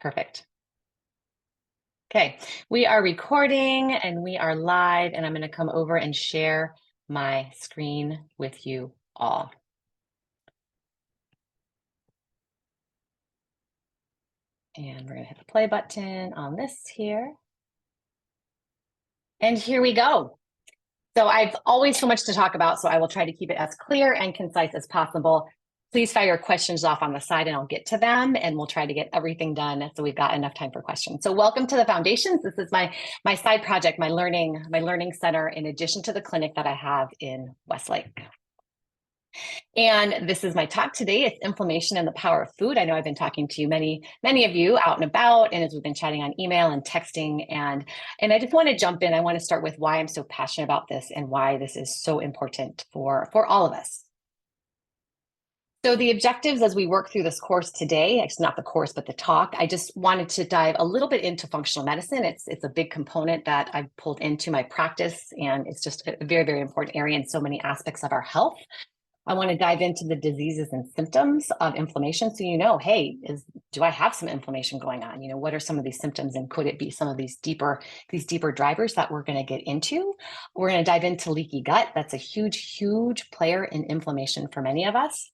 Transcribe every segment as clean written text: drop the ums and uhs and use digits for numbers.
Perfect. Okay, we are recording and we are live, and I'm going to come over and share my screen with you all. And we're going to hit the play button on this here. And here we go. So I've always so much to talk about, so I will try to keep it as clear and concise as possible. Please fire your questions off on the side and I'll get to them, and we'll try to get everything done so we've got enough time for questions. So welcome to the Foundations. This is my side project, my learning center, in addition to the clinic that I have in Westlake. And this is my talk today. It's inflammation and the power of food. I know I've been talking to many of you out and about, and as we've been chatting on email and texting, and I just want to jump in. I want to start with why I'm so passionate about this and why this is so important for all of us. So the objectives as we work through this course today, it's not the course, but the talk, I just wanted to dive a little bit into functional medicine. It's a big component that I've pulled into my practice, and it's just a very, very important area in so many aspects of our health. I want to dive into the diseases and symptoms of inflammation. So, hey, do I have some inflammation going on? What are some of these symptoms, and could it be some of these deeper drivers that we're going to get into? We're going to dive into leaky gut. That's a huge player in inflammation for many of us.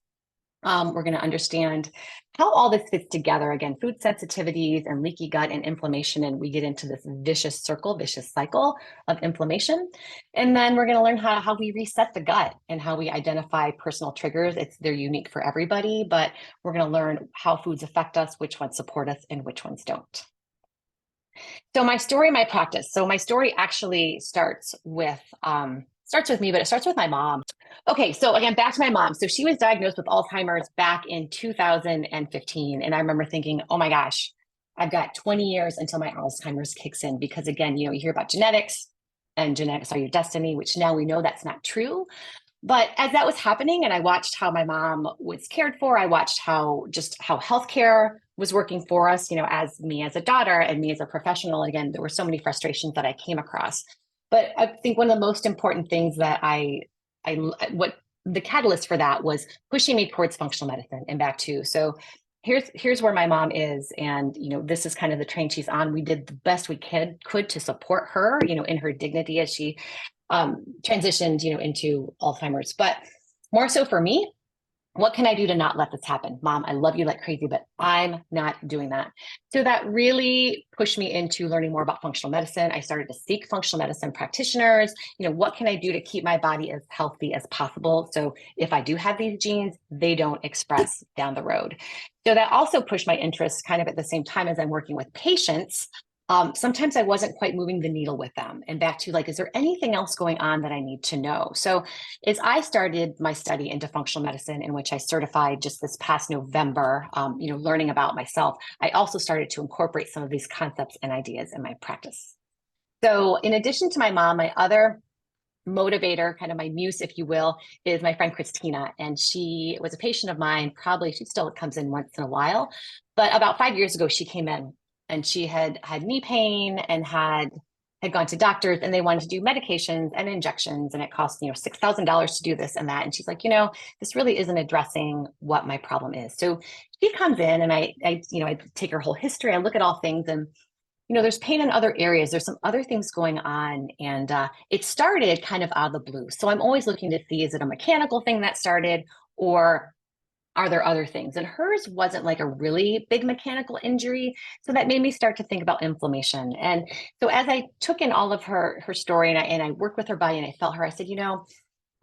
We're going to understand how all this fits together. Again, food sensitivities and leaky gut and inflammation, and we get into this vicious cycle of inflammation. And then we're going to learn how we reset the gut and how we identify personal triggers. They're unique for everybody, but we're going to learn how foods affect us, which ones support us, and which ones don't. So my story, my practice. So my story actually starts with me, but it starts with my mom. Okay, so again, back to my mom. So she was diagnosed with Alzheimer's back in 2015. And I remember thinking, oh my gosh, I've got 20 years until my Alzheimer's kicks in. Because again, you hear about genetics, and genetics are your destiny, which now we know that's not true. But as that was happening, and I watched how my mom was cared for, I watched how healthcare was working for us, as a daughter and me as a professional. Again, there were so many frustrations that I came across. But I think one of the most important things that what the catalyst for that was pushing me towards functional medicine and back to. So here's where my mom is, and this is kind of the train she's on. We did the best we could to support her, in her dignity as she transitioned, into Alzheimer's. But more so for me, what can I do to not let this happen? Mom, I love you like crazy, but I'm not doing that. So that really pushed me into learning more about functional medicine. I started to seek functional medicine practitioners. What can I do to keep my body as healthy as possible? So if I do have these genes, they don't express down the road. So that also pushed my interest kind of at the same time as I'm working with patients. Sometimes I wasn't quite moving the needle with them, and back to is there anything else going on that I need to know? So as I started my study into functional medicine, in which I certified just this past November, learning about myself, I also started to incorporate some of these concepts and ideas in my practice. So in addition to my mom, my other motivator, kind of my muse, if you will, is my friend Christina. And she was a patient of mine. Probably she still comes in once in a while, but about 5 years ago, she came in. And she had knee pain and had gone to doctors, and they wanted to do medications and injections, and it cost $6,000 to do this and that. And she's like, this really isn't addressing what my problem is. So she comes in, and I take her whole history. I look at all things, and there's pain in other areas. There's some other things going on, and it started kind of out of the blue. So I'm always looking to see, is it a mechanical thing that started, or are there other things? And hers wasn't like a really big mechanical injury. So that made me start to think about inflammation. And so as I took in all of her story, and I worked with her body, and I felt her, I said,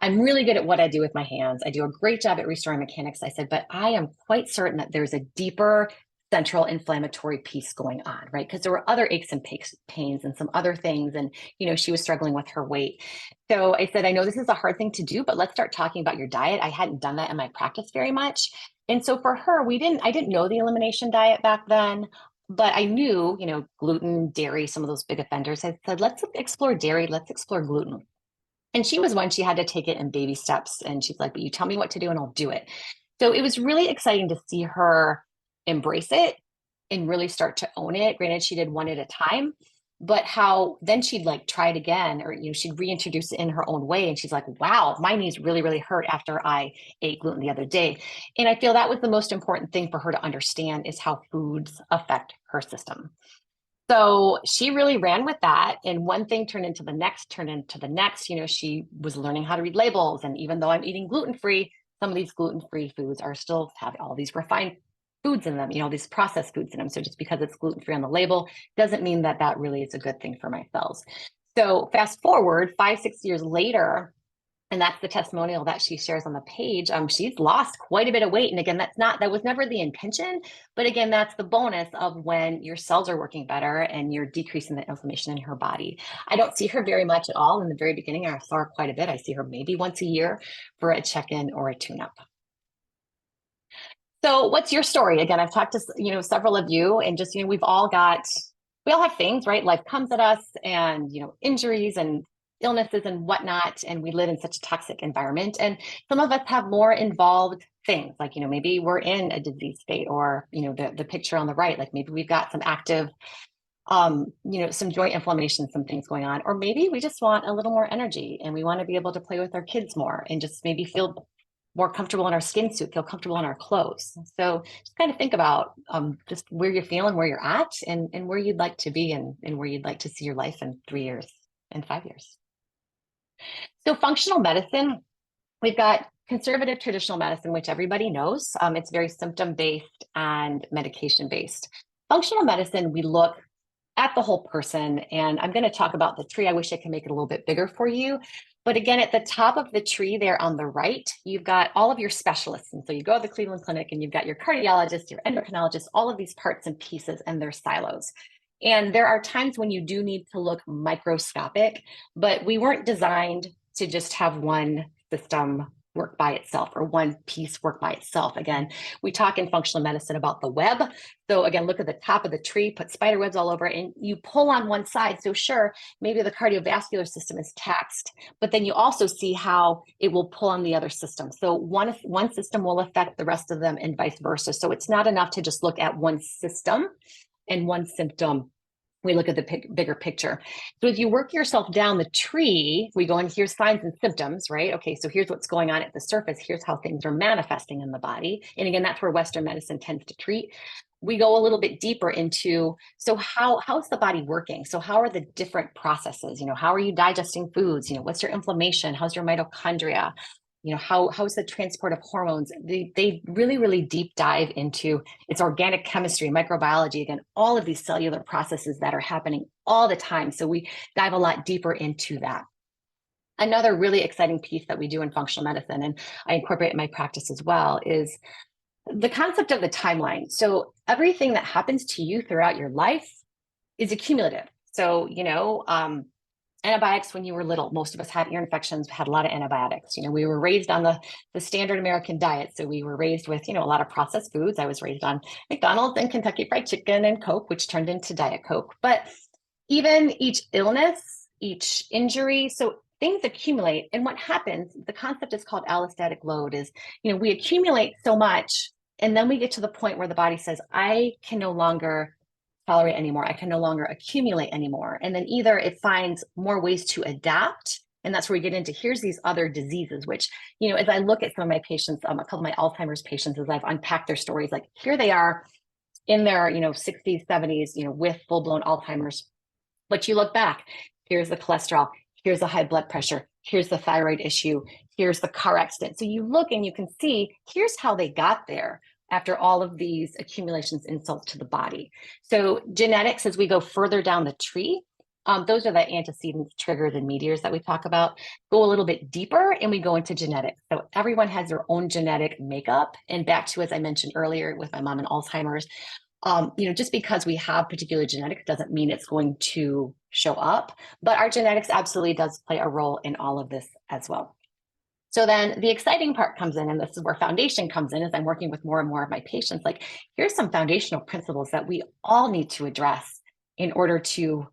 I'm really good at what I do with my hands. I do a great job at restoring mechanics. I said, but I am quite certain that there's a deeper central inflammatory piece going on, right? Because there were other aches and pains and some other things. And, she was struggling with her weight. So I said, I know this is a hard thing to do, but let's start talking about your diet. I hadn't done that in my practice very much. And so for her, I didn't know the elimination diet back then, but I knew, gluten, dairy, some of those big offenders. I said, let's explore dairy. Let's explore gluten. And she was one, she had to take it in baby steps. And she's like, but you tell me what to do and I'll do it. So it was really exciting to see her embrace it and really start to own it. Granted, she did one at a time, but how then she'd like try it again, or she'd reintroduce it in her own way, and she's like, wow, my knees really, really hurt after I ate gluten the other day. And I feel that was the most important thing for her to understand, is how foods affect her system. So she really ran with that, and one thing turned into the next, she was learning how to read labels. And even though I'm eating gluten-free, some of these gluten-free foods are still have all these refined foods in them, these processed foods in them. So just because it's gluten-free on the label doesn't mean that that really is a good thing for my cells. So fast forward 5-6 years later, and that's the testimonial that she shares on the page. She's lost quite a bit of weight. And again, that was never the intention. But again, that's the bonus of when your cells are working better and you're decreasing the inflammation in her body. I don't see her very much at all in the very beginning. I saw her quite a bit. I see her maybe once a year for a check-in or a tune-up. So what's your story? Again, I've talked to several of you, and just we all have things, right? Life comes at us, and injuries and illnesses and whatnot, and we live in such a toxic environment. And some of us have more involved things, like maybe we're in a disease state, or the picture on the right, like maybe we've got some active some joint inflammation, some things going on, or maybe we just want a little more energy and we want to be able to play with our kids more and just maybe feel more comfortable in our skin suit, feel comfortable in our clothes. So just kind of think about just where you're feeling, where you're at, and where you'd like to be, and where you'd like to see your life in 3 years and 5 years. So functional medicine, we've got conservative traditional medicine, which everybody knows. It's very symptom-based and medication-based. Functional medicine, we look at the whole person, and I'm going to talk about the tree. I wish I could make it a little bit bigger for you. But again, at the top of the tree there on the right, you've got all of your specialists. And so you go to the Cleveland Clinic and you've got your cardiologist, your endocrinologist, all of these parts and pieces and their silos. And there are times when you do need to look microscopic, but we weren't designed to just have one system work by itself, or one piece work by itself. Again, we talk in functional medicine about the web. So again, look at the top of the tree, put spider webs all over it, and you pull on one side. So sure, maybe the cardiovascular system is taxed, but then you also see how it will pull on the other system. So one system will affect the rest of them, and vice versa. So it's not enough to just look at one system and one symptom. We look at the bigger picture. So as you work yourself down the tree, we go in, here's signs and symptoms, right? Okay, so here's what's going on at the surface. Here's how things are manifesting in the body. And again, that's where Western medicine tends to treat. We go a little bit deeper into, so how's the body working? So how are the different processes? How are you digesting foods? What's your inflammation? How's your mitochondria? How's the transport of hormones? They really, really deep dive into its organic chemistry, microbiology, again, all of these cellular processes that are happening all the time. So we dive a lot deeper into that. Another really exciting piece that we do in functional medicine, and I incorporate in my practice as well, is the concept of the timeline. So everything that happens to you throughout your life is accumulative. So, antibiotics when you were little, most of us had ear infections, had a lot of antibiotics. We were raised on the standard American diet. So we were raised with, a lot of processed foods. I was raised on McDonald's and Kentucky Fried Chicken and Coke, which turned into Diet Coke. But even each illness, each injury, so things accumulate. And what happens, the concept is called allostatic load, is, we accumulate so much, and then we get to the point where the body says, I can no longer tolerate anymore. I can no longer accumulate anymore. And then either it finds more ways to adapt, and that's where we get into, here's these other diseases, which, as I look at some of my patients, a couple of my Alzheimer's patients, as I've unpacked their stories, like here they are in their, 60s, 70s, with full-blown Alzheimer's. But you look back, here's the cholesterol, here's the high blood pressure, here's the thyroid issue, here's the car accident. So you look and you can see, here's how they got there after all of these accumulations, insults to the body. So genetics, as we go further down the tree, those are the antecedents, triggers, and meteors that we talk about, go a little bit deeper, and we go into genetics. So everyone has their own genetic makeup. And back to, as I mentioned earlier with my mom and Alzheimer's, just because we have particular genetics doesn't mean it's going to show up, but our genetics absolutely does play a role in all of this as well. So then the exciting part comes in, and this is where foundation comes in, as I'm working with more and more of my patients, like here's some foundational principles that we all need to address in order to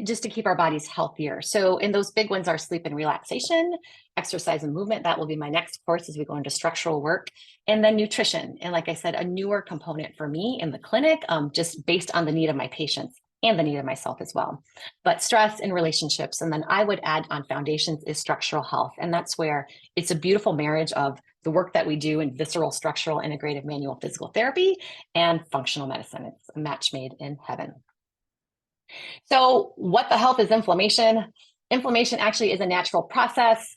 just to keep our bodies healthier. So, and those big ones are sleep and relaxation, exercise and movement. That will be my next course as we go into structural work, and then nutrition. And like I said, a newer component for me in the clinic, just based on the need of my patients. and the need of myself as well. But stress and relationships, and then I would add on foundations is structural health. And that's where it's a beautiful marriage of the work that we do in visceral, structural, integrative manual physical therapy and functional medicine. It's a match made in heaven. So what the health is inflammation? Inflammation actually is a natural process.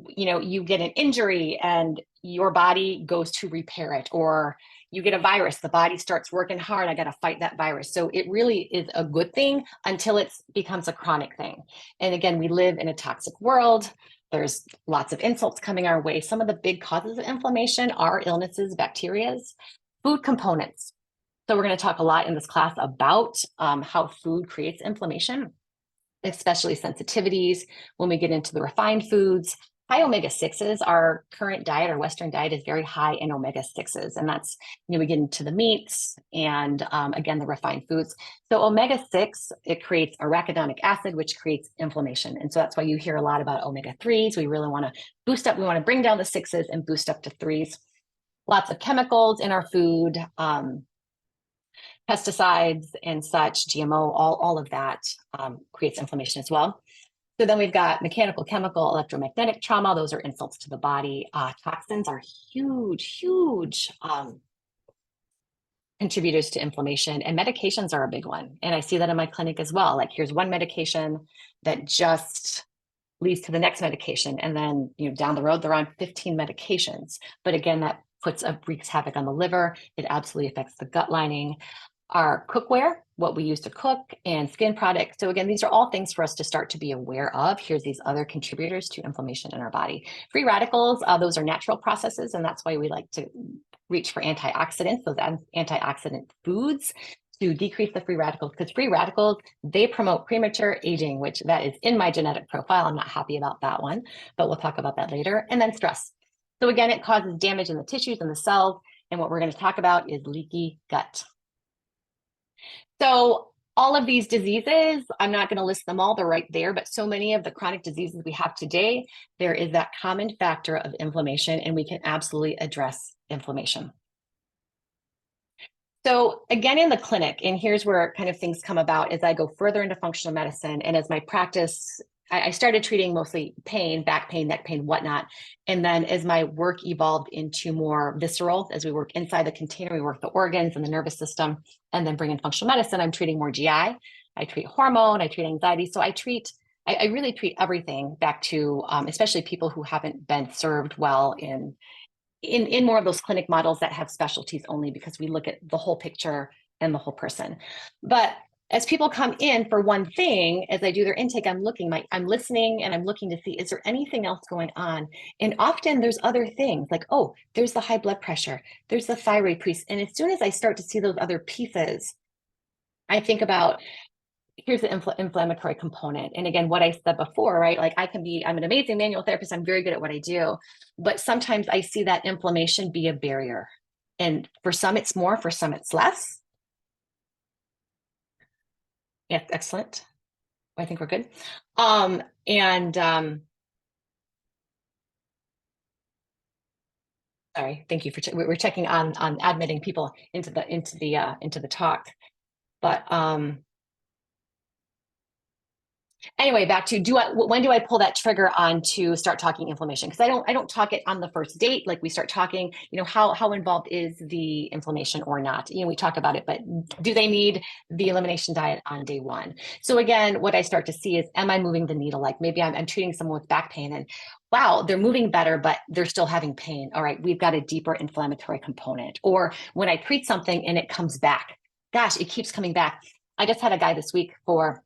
You know, you get an injury and your body goes to repair it, or you get a virus, the body starts working hard, I got to fight that virus. So it really is a good thing until it becomes a chronic thing. And again, we live in a toxic world. There's lots of insults coming our way. Some of the big causes of inflammation are illnesses, bacterias, food components. So we're going to talk a lot in this class about how food creates inflammation, especially sensitivities. When we get into the refined foods, high omega-6s, our current diet, our Western diet is very high in omega-6s. And that's, you know, we get into the meats and again, the refined foods. So omega-6, it creates arachidonic acid, which creates inflammation. And so that's why you hear a lot about omega-3s. We really want to boost up, we want to bring down the 6s and boost up to 3s. Lots of chemicals in our food, pesticides and such, GMO, all of that creates inflammation as well. So then we've got mechanical, chemical, electromagnetic trauma. Those are insults to the body. Toxins are huge contributors to inflammation, and medications are a big one. And I see that in my clinic as well. Like here's one medication that just leads to the next medication. And then, you know, down the road, they're on 15 medications. But again, that wreaks havoc on the liver. It absolutely affects the gut lining. Our cookware, what we use to cook, and skin products. So again, these are all things for us to start to be aware of. Here's these other contributors to inflammation in our body. Free radicals, those are natural processes, and that's why we like to reach for antioxidants, those antioxidant foods, to decrease the free radicals, because free radicals, they promote premature aging, which that is in my genetic profile. I'm not happy about that one, but we'll talk about that later. And then stress. So again, it causes damage in the tissues and the cells, and what we're going to talk about is leaky gut. So all of these diseases, I'm not going to list them all, they're right there, but so many of the chronic diseases we have today, there is that common factor of inflammation, and we can absolutely address inflammation. So again, in the clinic, and here's where kind of things come about as I go further into functional medicine, and as my practice, I started treating mostly pain, back pain, neck pain, whatnot. And then as my work evolved into more visceral, as we work inside the container, we work the organs and the nervous system, and then bring in functional medicine, I'm treating more GI. I treat hormone, I treat anxiety. So I really treat everything back to, especially people who haven't been served well in more of those clinic models that have specialties only, because we look at the whole picture and the whole person. But as people come in for one thing, as I do their intake, I'm listening and I'm looking to see, is there anything else going on? And often there's other things like, oh, there's the high blood pressure, there's the thyroid piece. And as soon as I start to see those other pieces, I think about, here's the inflammatory component. And again, what I said before, right? Like I'm an amazing manual therapist. I'm very good at what I do, but sometimes I see that inflammation be a barrier. And for some it's more, for some it's less. Yeah, excellent. I think we're good. Sorry, thank you for we're checking on admitting people into the talk. But anyway, back to when do I pull that trigger on to start talking inflammation? Because I don't talk it on the first date. Like we start talking, you know, how involved is the inflammation or not? You know, we talk about it, but do they need the elimination diet on day one? So again, what I start to see is, am I moving the needle? Like maybe I'm treating someone with back pain and wow, they're moving better, but they're still having pain. All right, we've got a deeper inflammatory component. Or when I treat something and it comes back, gosh, it keeps coming back. I just had a guy this week for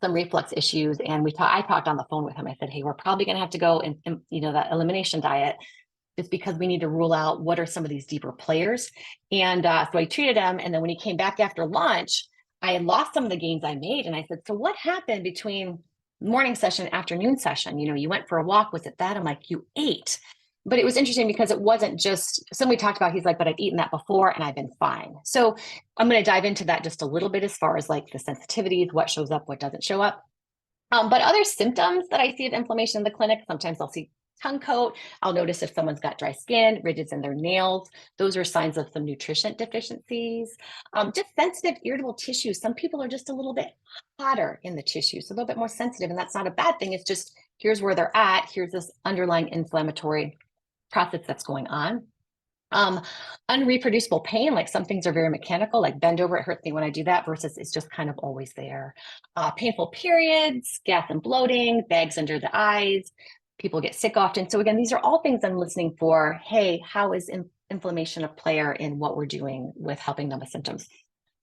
some reflux issues, and I talked on the phone with him. I said, hey, we're probably going to have to go and you know, that elimination diet, just because we need to rule out what are some of these deeper players. And so I treated him, and then when he came back after lunch, I had lost some of the gains I made, and I said, so what happened between morning session, afternoon session? You know, you went for a walk, was it that? I'm like, you ate. But it was interesting because it wasn't just something we talked about. He's like, but I've eaten that before and I've been fine. So I'm going to dive into that just a little bit as far as like the sensitivities, what shows up, what doesn't show up. But other symptoms that I see of inflammation in the clinic, sometimes I'll see tongue coat. I'll notice if someone's got dry skin, ridges in their nails. Those are signs of some nutrition deficiencies. Just sensitive, irritable tissues. Some people are just a little bit hotter in the tissues, a little bit more sensitive, and that's not a bad thing. It's just, here's where they're at. Here's this underlying inflammatory process that's going on. Unreproducible pain, like some things are very mechanical, like bend over, it hurts me when I do that, versus it's just kind of always there. Painful periods, gas and bloating, bags under the eyes, people get sick often. So again, these are all things I'm listening for. Hey, how is inflammation a player in what we're doing with helping them with symptoms?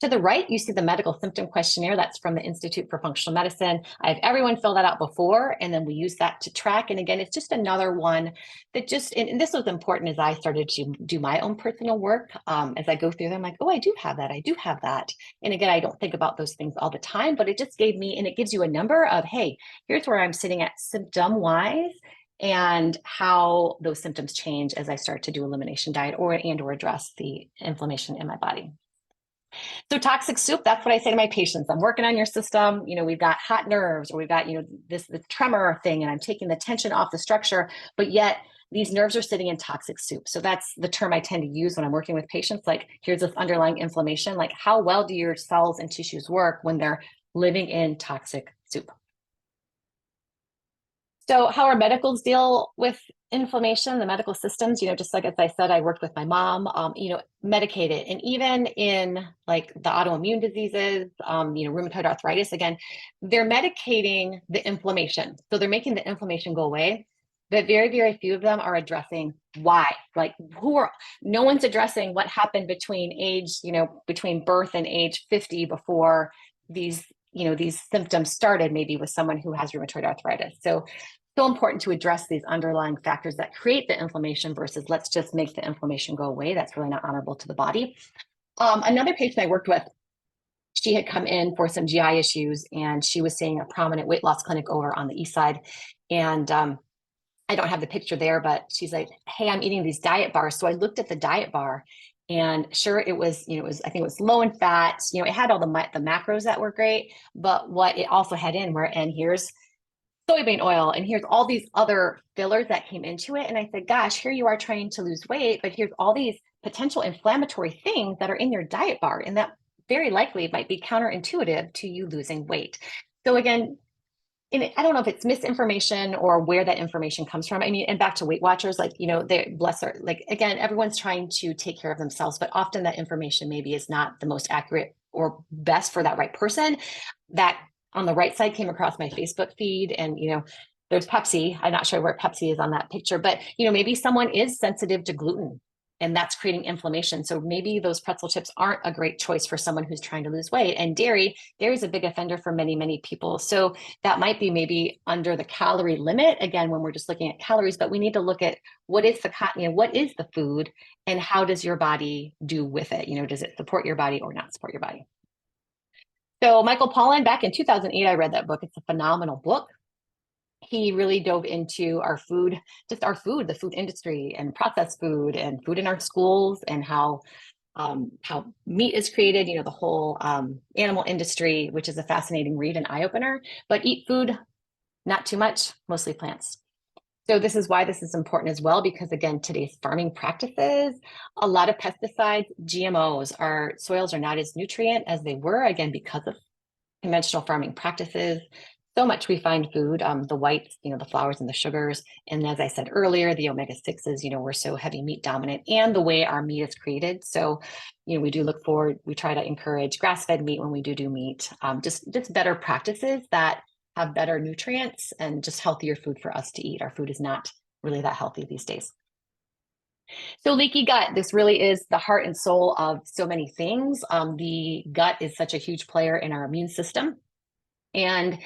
To the right, you see the medical symptom questionnaire. That's from the Institute for Functional Medicine. I have everyone fill that out before, and then we use that to track. And again, it's just another one that just, and this was important as I started to do my own personal work. As I go through them, like, oh, I do have that. I do have that. And again, I don't think about those things all the time, but it just gave me, and it gives you a number of, hey, here's where I'm sitting at symptom-wise, and how those symptoms change as I start to do elimination diet or address the inflammation in my body. So toxic soup, that's what I say to my patients. I'm working on your system. We've got hot nerves, or we've got, this tremor thing, and I'm taking the tension off the structure, but yet these nerves are sitting in toxic soup. So that's the term I tend to use when I'm working with patients. Like, here's this underlying inflammation. Like, how well do your cells and tissues work when they're living in toxic soup? So how our medicals deal with inflammation, the medical systems, just like as I said, I worked with my mom, medicated. And even in like the autoimmune diseases, rheumatoid arthritis, again, they're medicating the inflammation. So they're making the inflammation go away. But very, very few of them are addressing why. Like, no one's addressing what happened between birth and age 50 before these symptoms started, maybe with someone who has rheumatoid arthritis. So important to address these underlying factors that create the inflammation versus let's just make the inflammation go away. That's really not honorable to the body. Another patient I worked with, she had come in for some GI issues, and she was seeing a prominent weight loss clinic over on the east side. And I don't have the picture there, but she's like, hey, I'm eating these diet bars. So I looked at the diet bar, and sure, it was, I think it was low in fat. It had all the macros that were great, but what it also had in were, and here's soybean oil, and here's all these other fillers that came into it. And I said, gosh, here you are trying to lose weight, but here's all these potential inflammatory things that are in your diet bar. And that very likely might be counterintuitive to you losing weight. So again, I don't know if it's misinformation or where that information comes from. I mean, and back to Weight Watchers, like, they bless her, like, again, everyone's trying to take care of themselves, but often that information maybe is not the most accurate or best for that right person. That on the right side came across my Facebook feed, and, there's Pepsi. I'm not sure where Pepsi is on that picture, but, maybe someone is sensitive to gluten, and that's creating inflammation. So maybe those pretzel chips aren't a great choice for someone who's trying to lose weight. And dairy is a big offender for many, many people. So that might be maybe under the calorie limit, again, when we're just looking at calories, but we need to look at what is the food, and how does your body do with it? Does it support your body or not support your body? So Michael Pollan, back in 2008, I read that book. It's a phenomenal book. He really dove into our food, the food industry, and processed food, and food in our schools, and how meat is created, the whole animal industry, which is a fascinating read and eye-opener. But eat food, not too much, mostly plants. So this is why this is important as well, because again, today's farming practices, a lot of pesticides, GMOs, our soils are not as nutrient as they were, again, because of conventional farming practices. So much refined food, the whites, the flours and the sugars. And as I said earlier, the omega-6s, we're so heavy meat dominant, and the way our meat is created. So, we do look forward, we try to encourage grass-fed meat when we do meat, just better practices that have better nutrients and just healthier food for us to eat. Our food is not really that healthy these days. So leaky gut, this really is the heart and soul of so many things. The gut is such a huge player in our immune system. And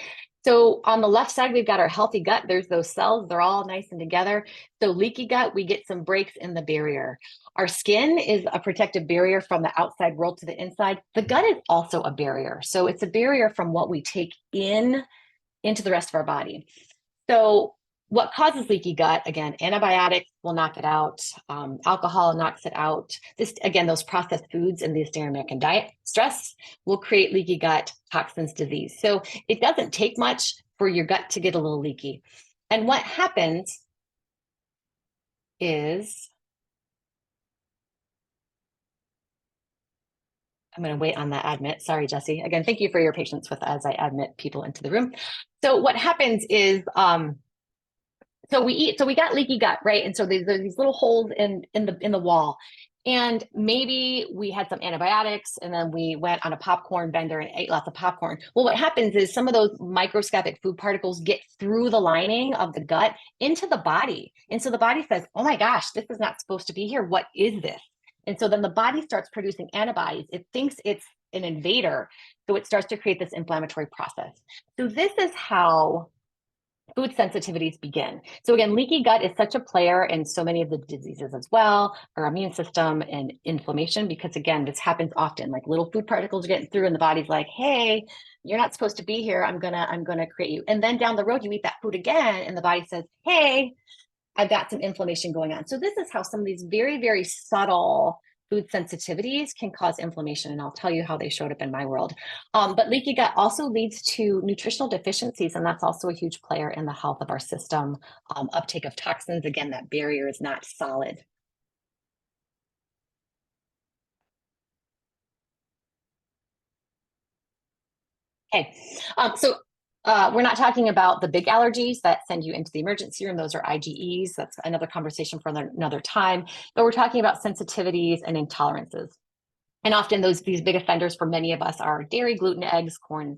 so on the left side, we've got our healthy gut. There's those cells, they're all nice and together. So leaky gut, we get some breaks in the barrier. Our skin is a protective barrier from the outside world to the inside. The gut is also a barrier. So it's a barrier from what we take into the rest of our body. So what causes leaky gut? Again, antibiotics will knock it out. Alcohol knocks it out. Those processed foods and the standard American diet, stress will create leaky gut, toxins, disease. So it doesn't take much for your gut to get a little leaky. And what happens is, I'm going to wait on that admit. Sorry, Jesse. Again, thank you for your patience with as I admit people into the room. So what happens is, so we got leaky gut, right? And so there's these little holes in the wall. And maybe we had some antibiotics and then we went on a popcorn bender and ate lots of popcorn. Well, what happens is some of those microscopic food particles get through the lining of the gut into the body. And so the body says, oh my gosh, this is not supposed to be here. What is this? And so then the body starts producing antibodies. It thinks it's an invader. So it starts to create this inflammatory process. So this is how food sensitivities begin. So again, leaky gut is such a player in so many of the diseases as well, our immune system and inflammation, because again, this happens often, like little food particles are getting through and the body's like, hey, you're not supposed to be here. I'm gonna create you. And then down the road, you eat that food again and the body says, hey, I've got some inflammation going on. So this is how some of these very, very subtle food sensitivities can cause inflammation. And I'll tell you how they showed up in my world. But leaky gut also leads to nutritional deficiencies. And that's also a huge player in the health of our system. Uptake of toxins, again, that barrier is not solid. Okay, so we're not talking about the big allergies that send you into the emergency room. Those are IgEs. That's another conversation for another time. But we're talking about sensitivities and intolerances. And often these big offenders for many of us are dairy, gluten, eggs, corn,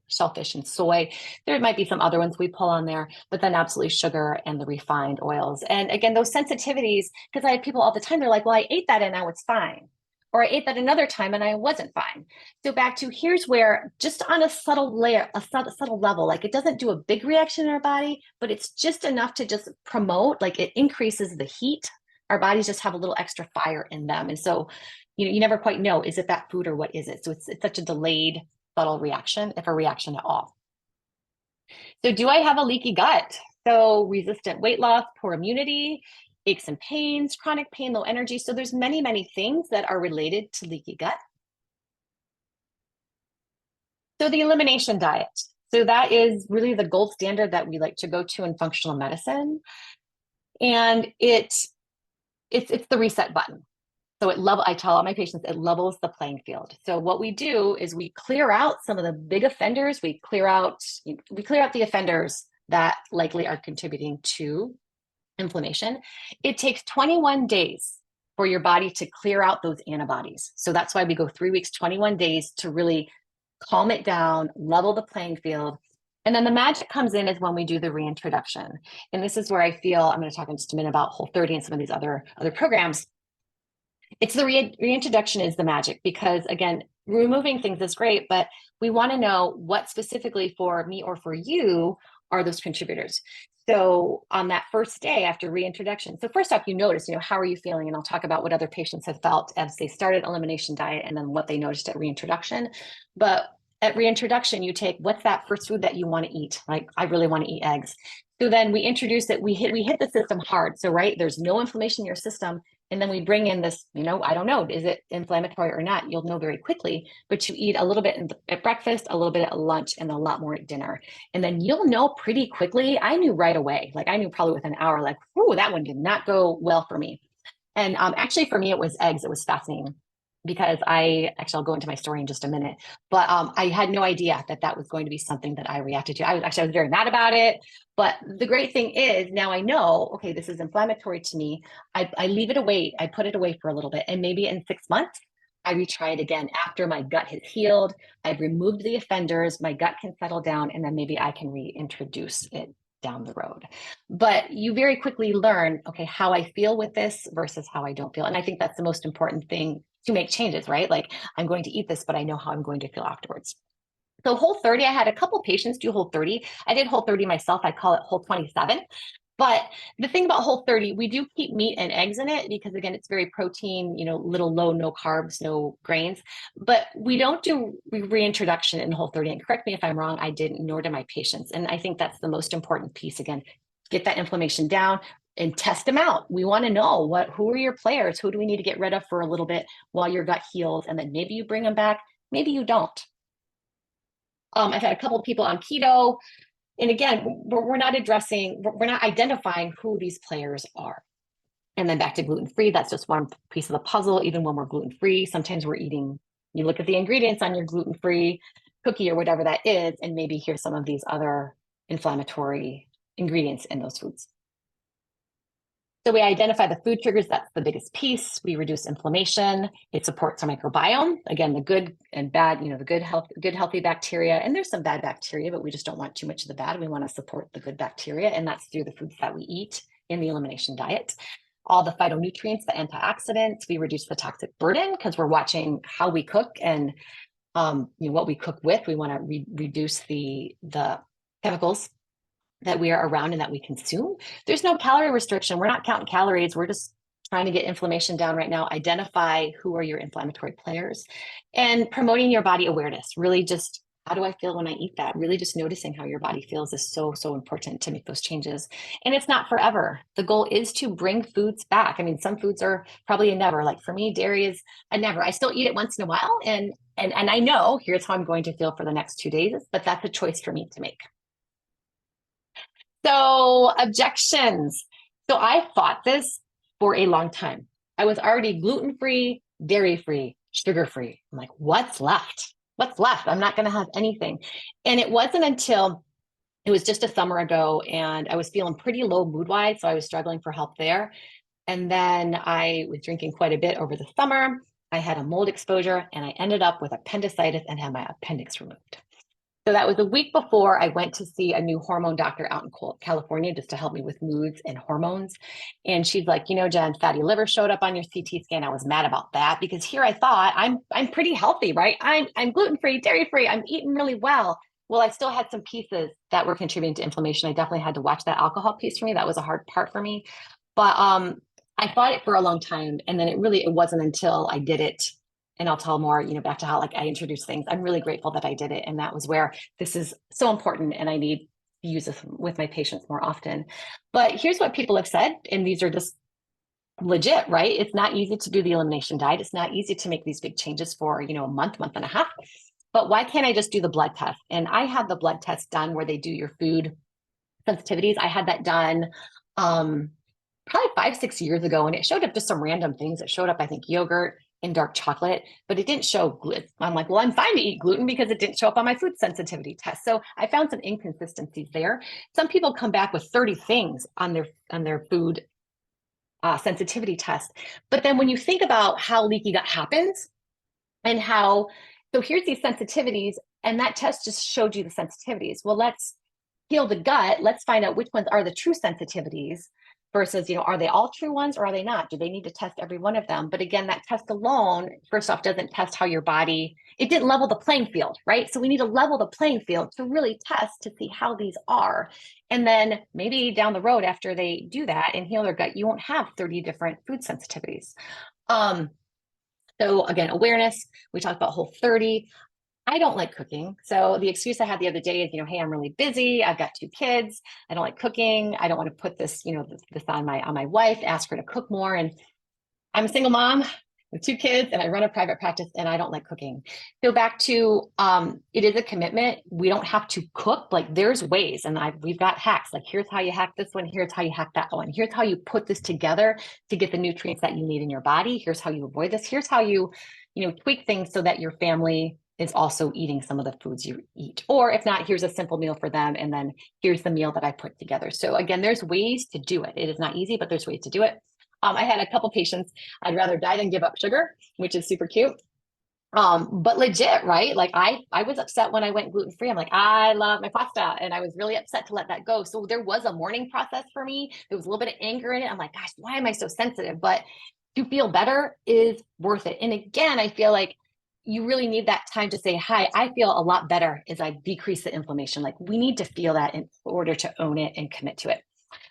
shellfish, and soy. There might be some other ones we pull on there, but then absolutely sugar and the refined oils. And again, those sensitivities, because I have people all the time, they're like, well, I ate that and now it's fine. Or I ate that another time and I wasn't fine. So back to here's where just on a subtle layer, a subtle level, like it doesn't do a big reaction in our body, but it's just enough to just promote, like it increases the heat. Our bodies just have a little extra fire in them. And so, you never quite know, is it that food or what is it? So it's such a delayed, subtle reaction, if a reaction at all. So do I have a leaky gut? So resistant weight loss, poor immunity, aches and pains, chronic pain, low energy. So there's many, many things that are related to leaky gut. So the elimination diet. So that is really the gold standard that we like to go to in functional medicine. And it's the reset button. So I tell all my patients, it levels the playing field. So what we do is we clear out some of the big offenders. We clear out the offenders that likely are contributing to inflammation. It takes 21 days for your body to clear out those antibodies. So that's why we go 3 weeks, 21 days to really calm it down, level the playing field. And then the magic comes in is when we do the reintroduction. And this is where I feel, I'm going to talk in just a minute about Whole30 and some of these other programs. It's the reintroduction is the magic, because again, removing things is great, but we want to know what specifically for me or for you are those contributors. So on that first day after reintroduction, so first off, you notice, how are you feeling? And I'll talk about what other patients have felt as they started elimination diet and then what they noticed at reintroduction. But at reintroduction, you take, what's that first food that you want to eat? Like, I really want to eat eggs. So then we introduce it, we hit the system hard. So, right, there's no inflammation in your system. And then we bring in this, I don't know, is it inflammatory or not? You'll know very quickly, but you eat a little bit at breakfast, a little bit at lunch, and a lot more at dinner. And then you'll know pretty quickly. I knew right away, like I knew probably within an hour, like, oh, that one did not go well for me. And actually for me, it was eggs. It was fascinating because I'll go into my story in just a minute, but I had no idea that was going to be something that I reacted to. I was very mad about it. But the great thing is now I know, okay, this is inflammatory to me. I leave it away. I put it away for a little bit. And maybe in 6 months, I retry it again after my gut has healed. I've removed the offenders, my gut can settle down, and then maybe I can reintroduce it down the road. But you very quickly learn, okay, how I feel with this versus how I don't feel. And I think that's the most important thing to make changes, right? Like, I'm going to eat this, but I know how I'm going to feel afterwards. So Whole30, I had a couple patients do Whole30. I did Whole30 myself. I call it Whole27. But the thing about Whole30, we do keep meat and eggs in it because, again, it's very protein, little low, no carbs, no grains. But we don't do reintroduction in Whole30. And correct me if I'm wrong, I didn't, nor do my patients. And I think that's the most important piece. Again, get that inflammation down and test them out. We want to know who are your players? Who do we need to get rid of for a little bit while your gut heals? And then maybe you bring them back, maybe you don't. I've had a couple of people on keto. And again, we're not identifying who these players are. And then back to gluten-free, that's just one piece of the puzzle. Even when we're gluten-free, sometimes we're eating, you look at the ingredients on your gluten-free cookie or whatever that is, and maybe here's some of these other inflammatory ingredients in those foods. So we identify the food triggers, that's the biggest piece. We reduce inflammation. It supports our microbiome. Again, the good and bad, the good healthy bacteria. And there's some bad bacteria, but we just don't want too much of the bad. We want to support the good bacteria, and that's through the foods that we eat in the elimination diet. All the phytonutrients, the antioxidants, we reduce the toxic burden because we're watching how we cook and what we cook with. We want to reduce the chemicals that we are around and that we consume. There's no calorie restriction. We're not counting calories. We're just trying to get inflammation down right now. Identify who are your inflammatory players and promoting your body awareness. Really just, how do I feel when I eat that? Really just noticing how your body feels is so, so important to make those changes. And it's not forever. The goal is to bring foods back. I mean, some foods are probably a never. Like for me, dairy is a never. I still eat it once in a while. And I know here's how I'm going to feel for the next 2 days, but that's a choice for me to make. So objections. So I fought this for a long time. I was already gluten-free, dairy-free, sugar-free. I'm like, what's left? What's left? I'm not going to have anything. And it wasn't until it was just a summer ago and I was feeling pretty low mood-wise. So I was struggling for help there. And then I was drinking quite a bit over the summer. I had a mold exposure and I ended up with appendicitis and had my appendix removed. So that was a week before I went to see a new hormone doctor out in California just to help me with moods and hormones. And she's like, Jen, fatty liver showed up on your CT scan. I was mad about that because here I thought I'm pretty healthy, right? I'm gluten-free, dairy-free. I'm eating really well. Well, I still had some pieces that were contributing to inflammation. I definitely had to watch that alcohol piece for me. That was a hard part for me. But I fought it for a long time. And then it wasn't until I did it. And I'll tell more, back to how I introduce things. I'm really grateful that I did it. And that was where this is so important. And I need to use this with my patients more often. But here's what people have said. And these are just legit, right? It's not easy to do the elimination diet. It's not easy to make these big changes for, a month and a half. But why can't I just do the blood test? And I had the blood test done where they do your food sensitivities. I had that done probably 5-6 years ago. And it showed up just some random things. It showed up, I think, yogurt and dark chocolate, but it didn't show gluten. I'm like, well, I'm fine to eat gluten because it didn't show up on my food sensitivity test. So I found some inconsistencies there. Some people come back with 30 things on their food sensitivity test. But then when you think about how leaky gut happens and so here's these sensitivities, and that test just showed you the sensitivities. Well, let's heal the gut. Let's find out which ones are the true sensitivities versus, are they all true ones or are they not? Do they need to test every one of them? But again, that test alone, first off, doesn't test how your body, it didn't level the playing field, right? So we need to level the playing field to really test to see how these are. And then maybe down the road after they do that and heal their gut, you won't have 30 different food sensitivities. So again, awareness, we talked about Whole30. I don't like cooking. So the excuse I had the other day is, hey, I'm really busy. I've got 2 kids. I don't like cooking. I don't want to put this, this on my wife, ask her to cook more. And I'm a single mom with 2 kids and I run a private practice and I don't like cooking. So back to, it is a commitment. We don't have to cook. Like there's ways and we've got hacks. Like here's how you hack this one. Here's how you hack that one. Here's how you put this together to get the nutrients that you need in your body. Here's how you avoid this. Here's how you tweak things so that your family is also eating some of the foods you eat. Or if not, here's a simple meal for them. And then here's the meal that I put together. So again, there's ways to do it. It is not easy, but there's ways to do it. I had a couple patients, I'd rather die than give up sugar, which is super cute. But legit, right? Like I was upset when I went gluten-free. I'm like, I love my pasta. And I was really upset to let that go. So there was a mourning process for me. There was a little bit of anger in it. I'm like, gosh, why am I so sensitive? But to feel better is worth it. And again, I feel like you really need that time to say, hi, I feel a lot better as I decrease the inflammation. Like we need to feel that in order to own it and commit to it.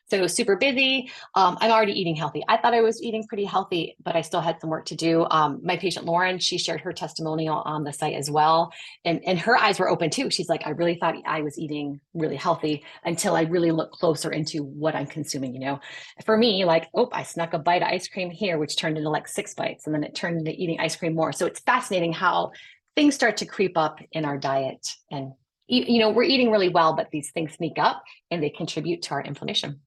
So super busy. I'm already eating healthy. I thought I was eating pretty healthy, but I still had some work to do. My patient, Lauren, she shared her testimonial on the site as well. And her eyes were open too. She's like, I really thought I was eating really healthy until I really looked closer into what I'm consuming. For me, like, I snuck a bite of ice cream here, which turned into like 6 bites. And then it turned into eating ice cream more. So it's fascinating how things start to creep up in our diet. And, we're eating really well, but these things sneak up and they contribute to our inflammation.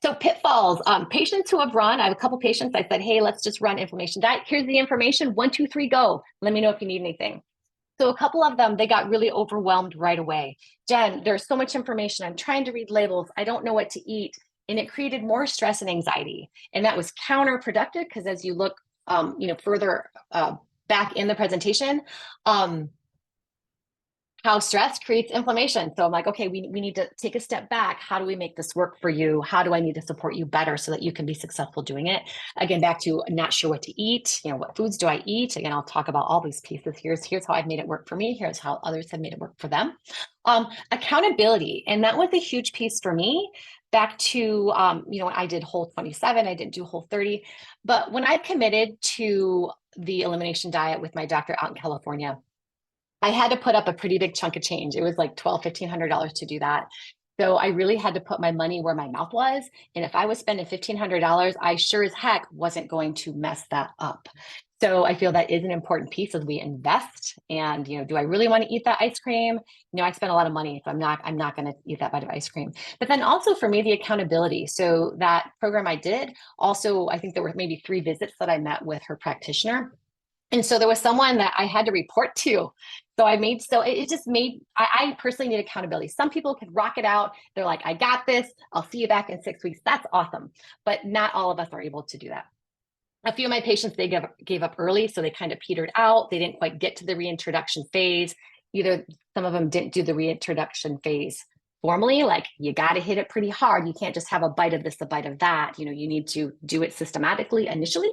So pitfalls, patients who have run, I have a couple patients, I said, hey, let's just run inflammation diet. Here's the information, 1, 2, 3, go. Let me know if you need anything. So a couple of them, they got really overwhelmed right away. Jen, there's so much information. I'm trying to read labels. I don't know what to eat. And it created more stress and anxiety. And that was counterproductive because as you look, further back in the presentation, how stress creates inflammation. So I'm like, okay, we need to take a step back. How do we make this work for you? How do I need to support you better so that you can be successful doing it? Again, back to not sure what to eat. What foods do I eat? Again, I'll talk about all these pieces. Here's how I've made it work for me. Here's how others have made it work for them. Accountability. And that was a huge piece for me. Back to, I did Whole 27, I didn't do Whole 30. But when I committed to the elimination diet with my doctor out in California, I had to put up a pretty big chunk of change. It was like $1,200, $1,500 to do that. So I really had to put my money where my mouth was. And if I was spending $1,500, I sure as heck wasn't going to mess that up. So I feel that is an important piece as we invest. And, do I really want to eat that ice cream? I spent a lot of money, so I'm not going to eat that bite of ice cream. But then also for me, the accountability. So that program I did also, I think there were maybe 3 visits that I met with her practitioner. And so there was someone that I had to report to. So it just made, I personally need accountability. Some people could rock it out. They're like, I got this. I'll see you back in 6 weeks. That's awesome. But not all of us are able to do that. A few of my patients, they gave up early. So they kind of petered out. They didn't quite get to the reintroduction phase. Either some of them didn't do the reintroduction phase formally, like you got to hit it pretty hard. You can't just have a bite of this, a bite of that. You need to do it systematically initially.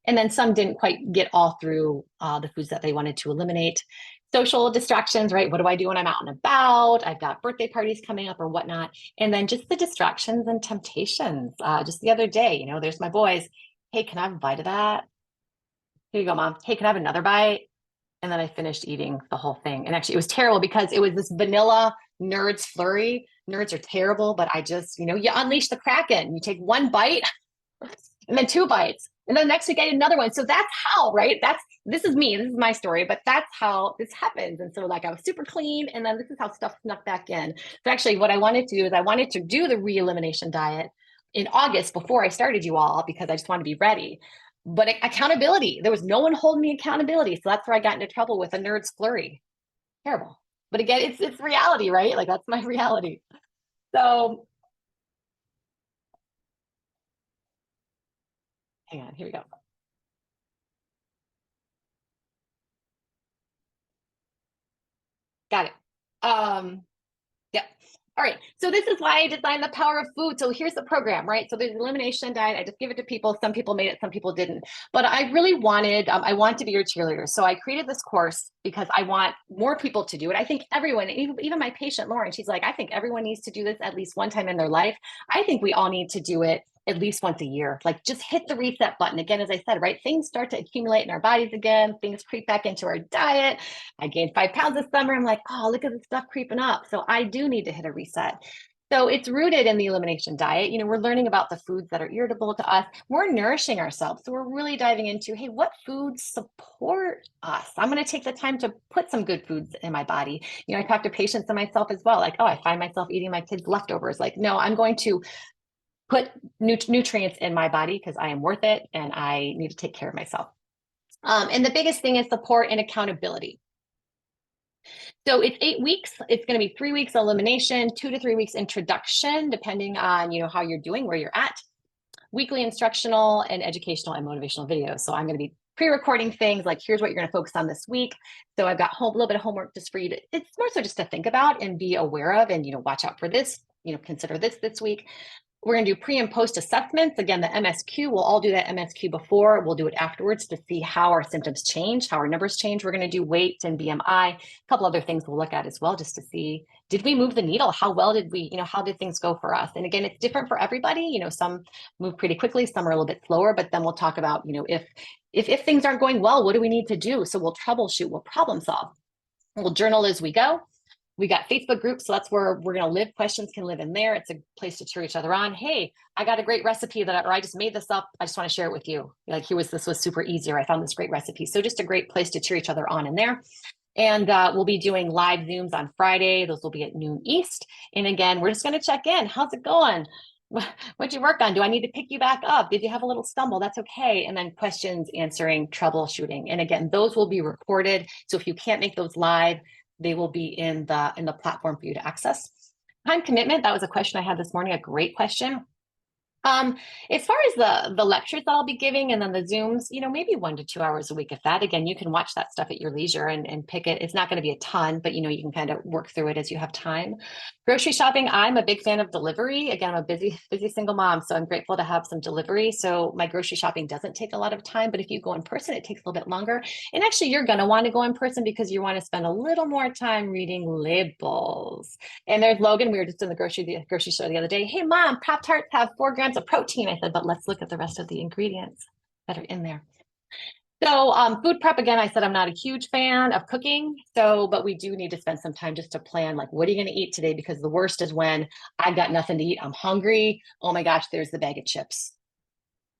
And then some didn't quite get all through the foods that they wanted to eliminate. Social distractions, right? What do I do when I'm out and about? I've got birthday parties coming up or whatnot. And then just the distractions and temptations. Just the other day, there's my boys. Hey, can I have a bite of that? Here you go, Mom. Hey, can I have another bite? And then I finished eating the whole thing. And actually, it was terrible because it was this vanilla Nerds flurry. Nerds are terrible, but I just, you unleash the Kraken. You take one bite and then 2 bites. And then next week I did another one. So that's how, right? This is me. This is my story, but that's how this happens. And so like I was super clean and then this is how stuff snuck back in. So actually what I wanted to do is I wanted to do the re-elimination diet in August before I started you all because I just wanted to be ready. But accountability, there was no one holding me accountability. So that's where I got into trouble with a Nerds flurry. Terrible. But again, it's reality, right? Like that's my reality. So hang on, here we go. Got it. Yep. All right. So this is why I designed the power of food. So here's the program, right? So there's elimination diet. I just give it to people. Some people made it, some people didn't. But I really wanted, I want to be your cheerleader. So I created this course because I want more people to do it. I think everyone, even my patient, Lauren, she's like, I think everyone needs to do this at least one time in their life. I think we all need to do it at least once a year. Like just hit the reset button. Again, as I said, right? Things start to accumulate in our bodies again. Things creep back into our diet. I gained 5 pounds this summer. I'm like, oh, look at the stuff creeping up. So I do need to hit a reset. So it's rooted in the elimination diet. We're learning about the foods that are irritable to us. We're nourishing ourselves. So we're really diving into, hey, what foods support us? I'm going to take the time to put some good foods in my body. I talk to patients and myself as well. Like, oh, I find myself eating my kids' leftovers. Like, no, I'm going to put nutrients in my body because I am worth it and I need to take care of myself. And the biggest thing is support and accountability. So it's 8 weeks. It's going to be 3 weeks elimination, 2 to 3 weeks introduction, depending on how you're doing, where you're at. Weekly instructional and educational and motivational videos. So I'm going to be pre-recording things like here's what you're going to focus on this week. So I've got a little bit of homework just for you to, it's more so just to think about and be aware of and watch out for this, consider this week. We're going to do pre and post assessments. Again, the MSQ, we'll all do that MSQ before. We'll do it afterwards to see how our symptoms change, how our numbers change. We're going to do weight and BMI, a couple other things we'll look at as well, just to see, did we move the needle? How well did we, how did things go for us? And again, it's different for everybody. Some move pretty quickly, some are a little bit slower, but then we'll talk about, if things aren't going well, what do we need to do? So we'll troubleshoot, we'll problem solve. We'll journal as we go. We got Facebook groups, so that's where we're going to live. Questions can live in there. It's a place to cheer each other on. Hey, I got a great recipe or I just made this up. I just want to share it with you. Like this was super easy, or I found this great recipe. So just a great place to cheer each other on in there. And we'll be doing live Zooms on Friday. Those will be at noon East. And again, we're just going to check in. How's it going? What'd you work on? Do I need to pick you back up? Did you have a little stumble? That's okay. And then questions, answering, troubleshooting. And again, those will be recorded. So if you can't make those live, they will be in the platform for you to access. Time commitment, that was a question I had this morning, a great question. Um, as far as the lectures that I'll be giving and then the Zooms, maybe 1 to 2 hours a week. If that, again, you can watch that stuff at your leisure and pick it. It's not going to be a ton, but you can kind of work through it as you have time. Grocery shopping, I'm a big fan of delivery. Again, I'm a busy single mom, so I'm grateful to have some delivery. So my grocery shopping doesn't take a lot of time, but if you go in person, it takes a little bit longer. And actually, you're going to want to go in person because you want to spend a little more time reading labels. And there's Logan. We were just in the grocery store the other day. Hey, Mom, Pop-Tarts have 4 grams of protein. I said, but let's look at the rest of the ingredients that are in there. So food prep, again, I said I'm not a huge fan of cooking. But we do need to spend some time just to plan, like, what are you going to eat today? Because the worst is when I've got nothing to eat. I'm hungry. Oh my gosh, there's the bag of chips.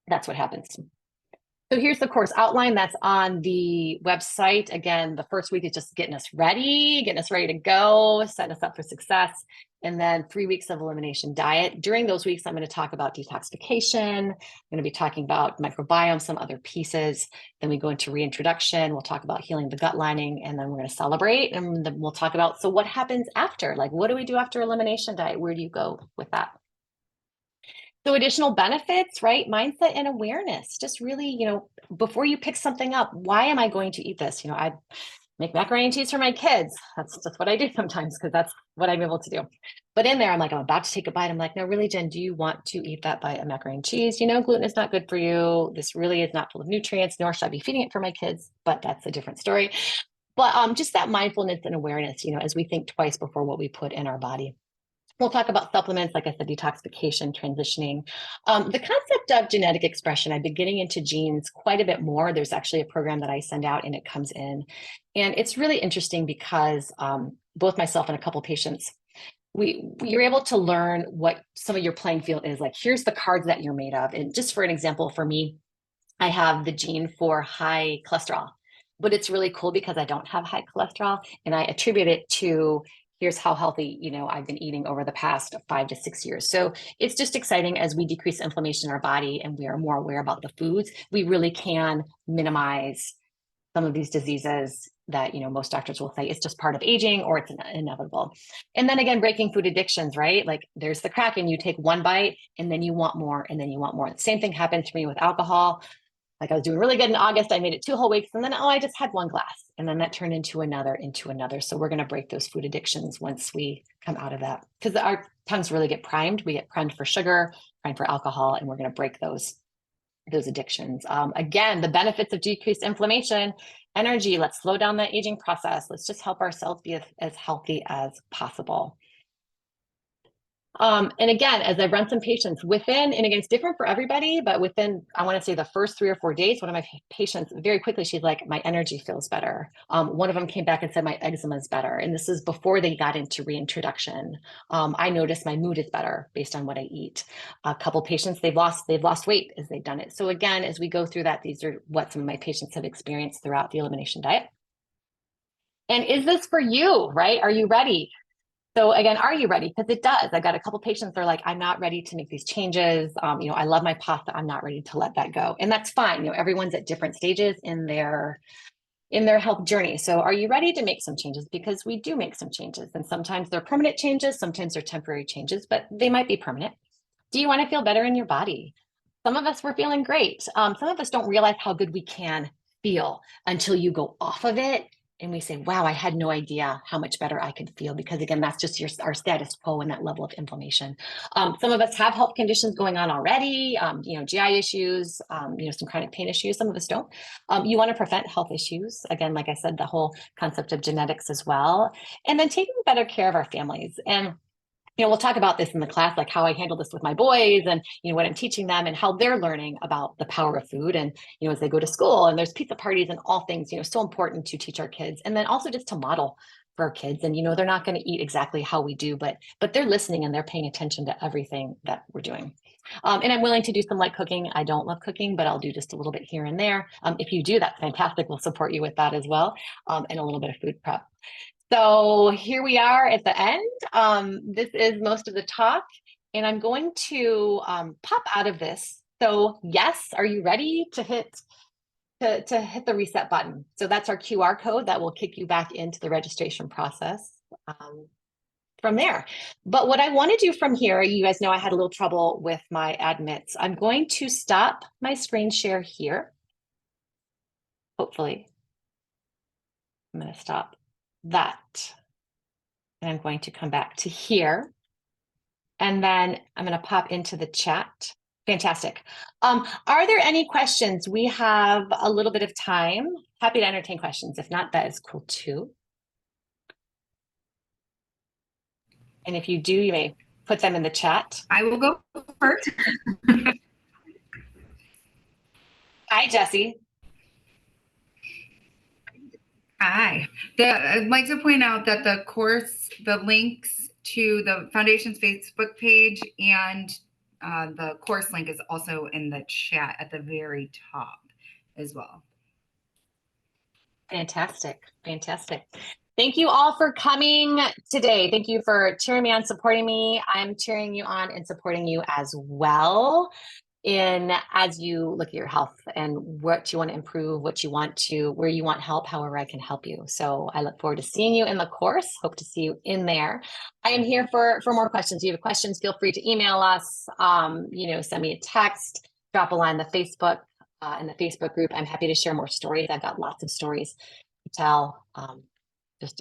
That's what happens. So here's the course outline that's on the website. Again, the first week is just getting us ready to go, setting us up for success. And then 3 weeks of elimination diet. During those weeks, I'm going to talk about detoxification. I'm going to be talking about microbiome, some other pieces. Then we go into reintroduction. We'll talk about healing the gut lining, and then we're going to celebrate. And then we'll talk about, so what happens after? Like, what do we do after elimination diet? Where do you go with that? So additional benefits, right? Mindset and awareness. Just really, before you pick something up, why am I going to eat this? I make macaroni and cheese for my kids. That's just what I do sometimes because that's what I'm able to do. But in there, I'm like, I'm about to take a bite. I'm like, no, really, Jen, do you want to eat that bite of macaroni and cheese? Gluten is not good for you. This really is not full of nutrients, nor should I be feeding it for my kids. But that's a different story. But just that mindfulness and awareness, as we think twice before what we put in our body. We'll talk about supplements, like I said, detoxification, transitioning. The concept of genetic expression, I've been getting into genes quite a bit more. There's actually a program that I send out and it comes in. And it's really interesting because both myself and a couple of patients, you're able to learn what some of your playing field is. Like, here's the cards that you're made of. And just for an example, for me, I have the gene for high cholesterol, but it's really cool because I don't have high cholesterol and I attribute it to here's how healthy, I've been eating over the past 5 to 6 years. So it's just exciting as we decrease inflammation in our body and we are more aware about the foods, we really can minimize some of these diseases that, most doctors will say it's just part of aging or it's inevitable. And then again, breaking food addictions, right? Like, there's the crack and you take one bite and then you want more and then you want more. The same thing happened to me with alcohol. Like, I was doing really good in August. I made it 2 whole weeks and then, I just had 1 glass. And then that turned into another. So we're going to break those food addictions once we come out of that, because our tongues really get primed. We get primed for sugar, primed for alcohol, and we're going to break those addictions. Again, the benefits of decreased inflammation, energy, let's slow down the aging process. Let's just help ourselves be as healthy as possible. And again, as I've run some patients within, and again, it's different for everybody, but within, I want to say the first 3 or 4 days, one of my patients, very quickly, she's like, my energy feels better. One of them came back and said, my eczema is better. And this is before they got into reintroduction. I noticed my mood is better based on what I eat. A couple patients, they've lost weight as they've done it. So again, as we go through that, these are what some of my patients have experienced throughout the elimination diet. And is this for you, right? Are you ready? So again, are you ready? Because it does. I've got a couple patients that are like, I'm not ready to make these changes. I love my pasta. I'm not ready to let that go. And that's fine. Everyone's at different stages in their health journey. So are you ready to make some changes? Because we do make some changes, and sometimes they're permanent changes. Sometimes they're temporary changes, but they might be permanent. Do you want to feel better in your body? Some of us were feeling great. Some of us don't realize how good we can feel until you go off of it. And we say, wow, I had no idea how much better I could feel, because again, that's just our status quo and that level of inflammation. Some of us have health conditions going on already, GI issues, some chronic pain issues. Some of us don't. You want to prevent health issues. Again, like I said, the whole concept of genetics as well. And then taking better care of our families. And we'll talk about this in the class, like how I handle this with my boys and, what I'm teaching them and how they're learning about the power of food. And, as they go to school and there's pizza parties and all things, so important to teach our kids. And then also just to model for our kids. And, they're not going to eat exactly how we do, but they're listening and they're paying attention to everything that we're doing. And I'm willing to do some light cooking. I don't love cooking, but I'll do just a little bit here and there. If you do, that's fantastic. We'll support you with that as well. And a little bit of food prep. So here we are at the end. This is most of the talk. And I'm going to pop out of this. So yes, are you ready to hit the reset button? So that's our QR code that will kick you back into the registration process from there. But what I want to do from here, you guys know I had a little trouble with my admits. I'm going to stop my screen share here. Hopefully, I'm going to stop that. And I'm going to come back to here. And then I'm going to pop into the chat. Fantastic. Are there any questions? We have a little bit of time. Happy to entertain questions. If not, that is cool too. And if you do, you may put them in the chat. I will go first. Hi, Jessie. Hi. I'd like to point out that the links to the Foundation's Facebook page and the course link is also in the chat at the very top as well. Fantastic. Fantastic. Thank you all for coming today. Thank you for cheering me on, supporting me. I'm cheering you on and supporting you as well as you look at your health and what you want to improve, where you want help, however I can help you. So I look forward to seeing you in the course. Hope to see you in there. I am here for more questions. If you have questions, feel free to email us, send me a text, drop a line in the Facebook group. I'm happy to share more stories. I've got lots of stories to tell.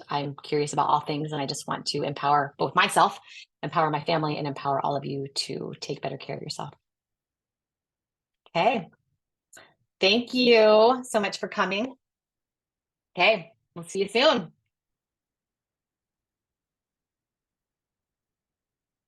I'm curious about all things, and I just want to empower both myself, empower my family, and empower all of you to take better care of yourself. Okay. Thank you so much for coming. Okay. We'll see you soon.